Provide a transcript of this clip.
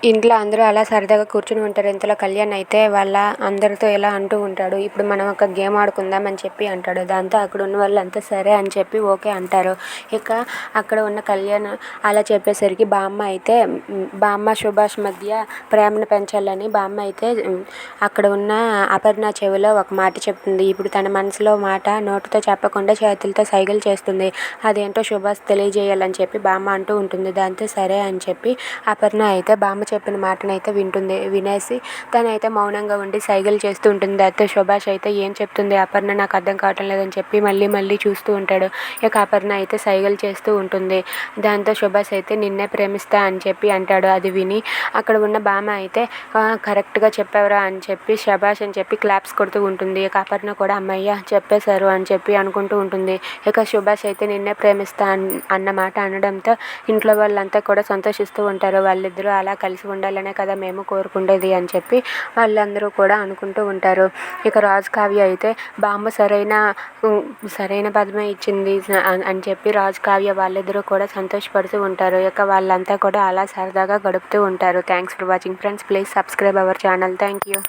ఇంట్లో అందరూ అలా సరదాగా కూర్చుని ఉంటారు. ఇంతలో కళ్యాణ్ అయితే వాళ్ళ అందరితో ఇలా అంటూ ఉంటాడు. ఇప్పుడు మనం ఒక గేమ్ ఆడుకుందాం అని చెప్పి అంటాడు. దాంతో అక్కడ ఉన్న వాళ్ళంతా సరే అని చెప్పి ఓకే అంటారు. ఇక అక్కడ ఉన్న కళ్యాణ్ అలా చెప్పేసరికి బామ్మ సుభాష్ మధ్య ప్రేమను పెంచాలని బామ్మ అయితే అక్కడ ఉన్న అపర్ణ చెవిలో ఒక మాట చెప్తుంది. ఇప్పుడు తన మనసులో మాట నోటితో చెప్పకుండా చేతులతో సైగలు చేస్తుంది. అదేంటో సుభాష్ తెలియజేయాలని చెప్పి బామ్మ అంటూ ఉంటుంది. దాంతో సరే అని చెప్పి అపర్ణ అయితే బామ్మ చెప్పిన మాటనైతే వినేసి తనైతే మౌనంగా ఉండి సైగలు చేస్తూ ఉంటుంది. దాంతో సుభాష్ అయితే ఏం చెప్తుంది అపర్ణ, నాకు అర్థం కావటం లేదని చెప్పి మళ్ళీ చూస్తూ ఉంటాడు. ఇక అపర్ణ అయితే సైగలు చేస్తూ ఉంటుంది. దాంతో సుభాష్ అయితే నిన్నే ప్రేమిస్తా అని చెప్పి అంటాడు. అది విని అక్కడ ఉన్న బామ్మ అయితే కరెక్ట్గా చెప్పావురా అని చెప్పి శభాష్ అని చెప్పి క్లాప్స్ కొడుతూ ఉంటుంది. ఇక అపర్ణ కూడా అమ్మయ్య చెప్పేశారు అని చెప్పి అనుకుంటూ ఉంటుంది. ఇక సుభాష్ అయితే నిన్నే ప్రేమిస్తా అన్న మాట అనడంతో ఇంట్లో వాళ్ళంతా కూడా సంతోషిస్తూ ఉంటారు. వాళ్ళిద్దరూ అలా కలిసి ఉండాలనే కదా మేము కోరుకుండేది అని చెప్పి వాళ్ళందరూ కూడా అనుకుంటూ ఉంటారు. ఇక రాజు కావ్య అయితే బామ్మ సరైన పదమే ఇచ్చింది అని చెప్పి రాజు కావ్య వాళ్ళిద్దరూ కూడా సంతోషపడుతూ ఉంటారు. ఇక వాళ్ళంతా కూడా అలా సరదాగా గడుపుతూ ఉంటారు. Thanks for watching friends. Please subscribe our channel. Thank you.